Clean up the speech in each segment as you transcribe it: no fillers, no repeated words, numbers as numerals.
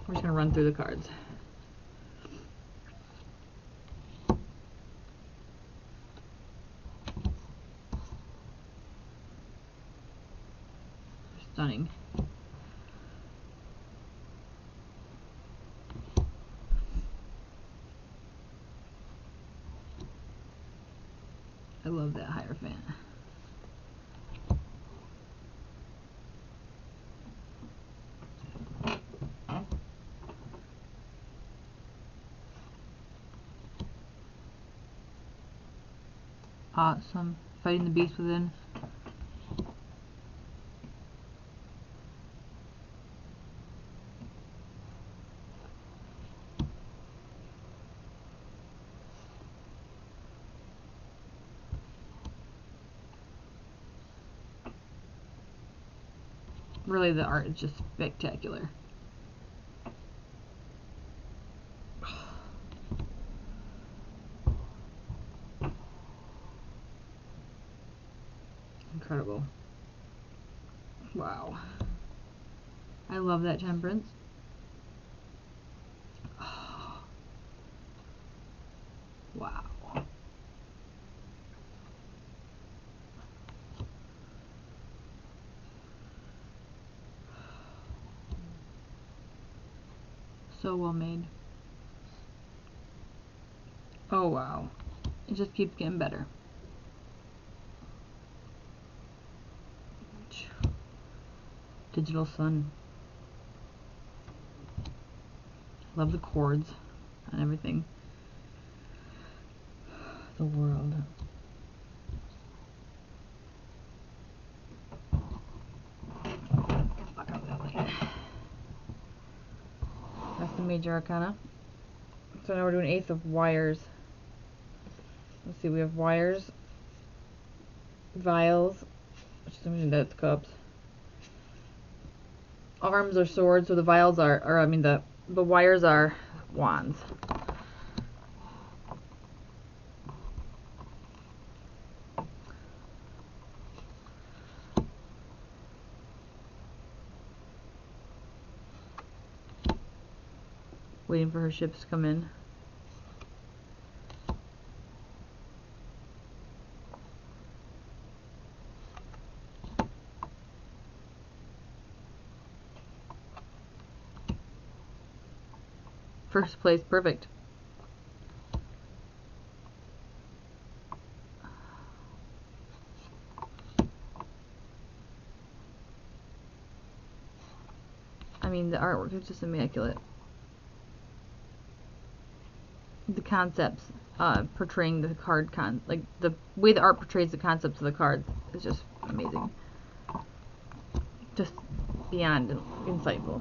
We're just going to run through the cards. Stunning. I love that Hierophant. Awesome. Fighting the beast within. Really, the art is just spectacular. Incredible. Wow. I love that Temperance. Oh. Wow. So well made. Oh wow. It just keeps getting better. Digital sun. Love the chords and everything. The world. Fuck out that light. That's the major arcana. So now we're doing Ace of Wires. Let's see, we have wires, vials, which is something that's cups. Arms are swords, so the vials are, or I mean the wires are wands. Waiting for her ships to come in. First place, perfect. I mean, the artwork is just immaculate. The concepts portraying the card like the way the art portrays the concepts of the cards is just amazing. Just beyond insightful.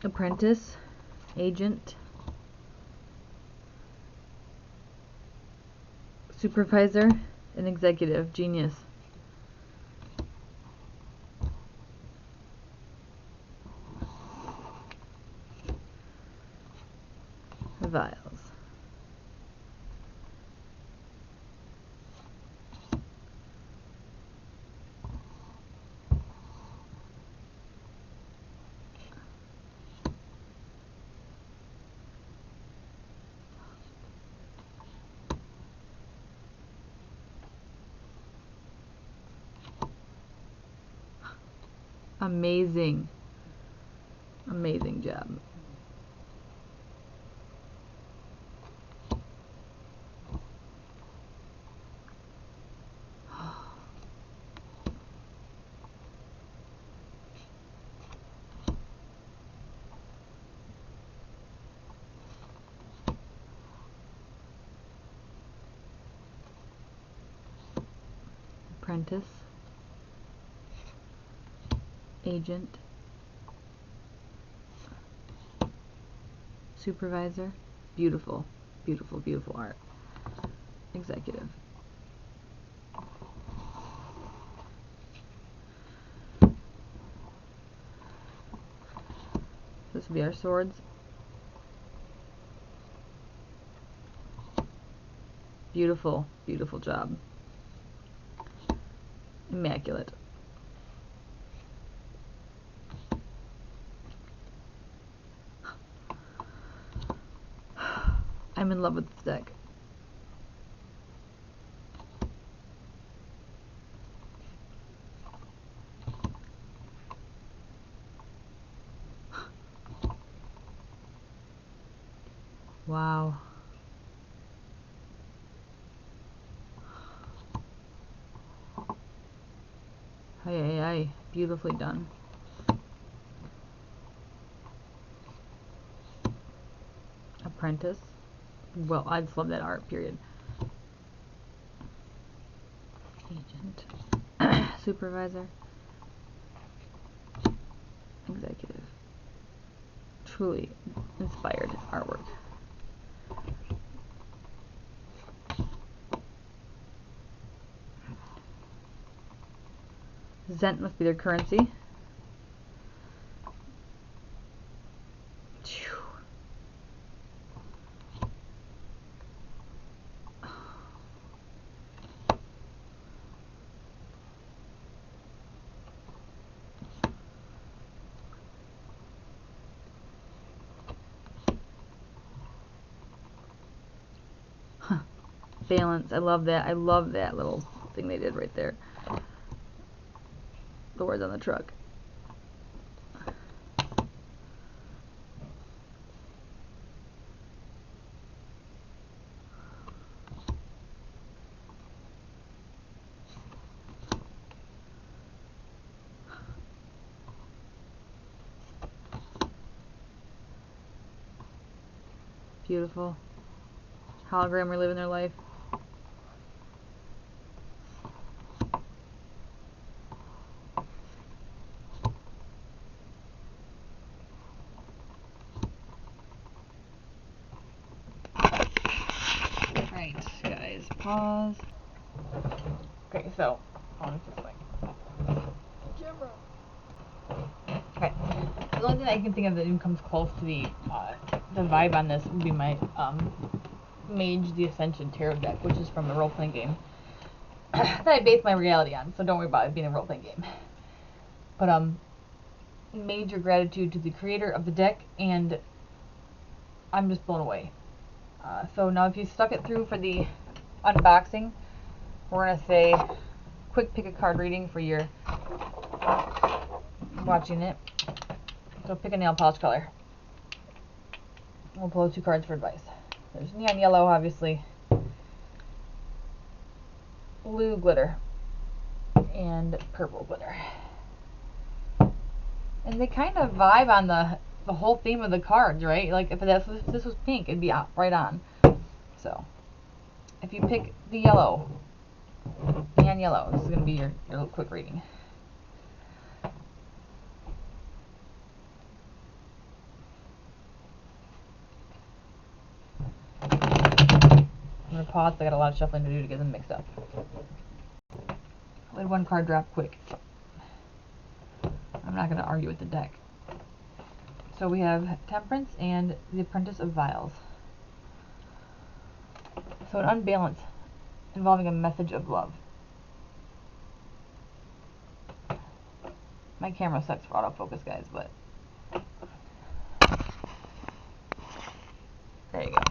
Apprentice, agent, supervisor, and executive. Genius. Vials. Amazing. Amazing job. Apprentice, agent, supervisor. Beautiful, beautiful, beautiful art. Executive. This will be our swords. Beautiful, beautiful job. Immaculate. I'm in love with this deck. Wow. Hey, beautifully done. Apprentice. Well, I just love that art, period. Agent. Supervisor. Executive. Truly inspired artwork. Zent must be their currency. Balance. I love that. I love that little thing they did right there. The words on the truck. Beautiful. Hologram reliving their life. Right, guys, pause. Okay, so on this way. Camera. Okay, the only thing I can think of that even comes close to the vibe on this would be my Mage the Ascension tarot deck, which is from a role-playing game that I base my reality on. So don't worry about it being a role-playing game. But major gratitude to the creator of the deck, and I'm just blown away. So now if you stuck it through for the unboxing, we're going to say quick pick a card reading for your watching it. So pick a nail polish color. We'll pull 2 cards for advice. There's neon yellow, obviously, blue glitter, and purple glitter. And they kind of vibe on the whole theme of the cards, right? Like if this was pink, it'd be right on. So if you pick the yellow, neon yellow, this is going to be your little quick reading. I'm going to pause, I got a lot of shuffling to do to get them mixed up. Let 1 card drop quick. I'm not going to argue with the deck. So we have Temperance and the Apprentice of Vials. So an unbalance involving a message of love. My camera sucks for autofocus, guys, but there you go.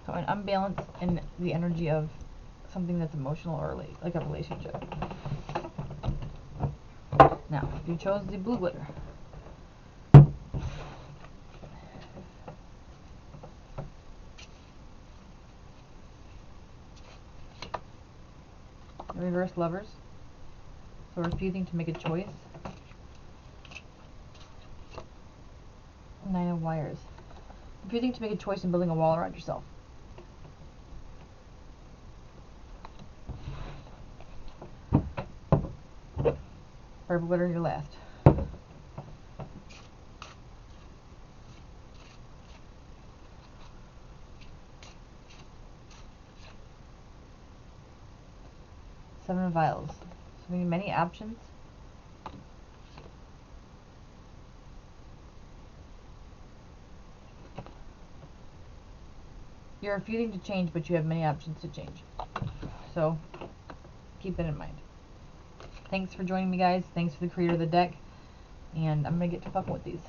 So an unbalance in the energy of something that's emotional or like a relationship. Now, if you chose the blue glitter, reverse lovers, so refusing to make a choice. 9 of wires, refusing to make a choice and building a wall around yourself. Purple glitter, your last. Seven of vials. So we have many options. You're refusing to change, but you have many options to change. So keep that in mind. Thanks for joining me, guys. Thanks for the creator of the deck. And I'm going to get to fucking with these.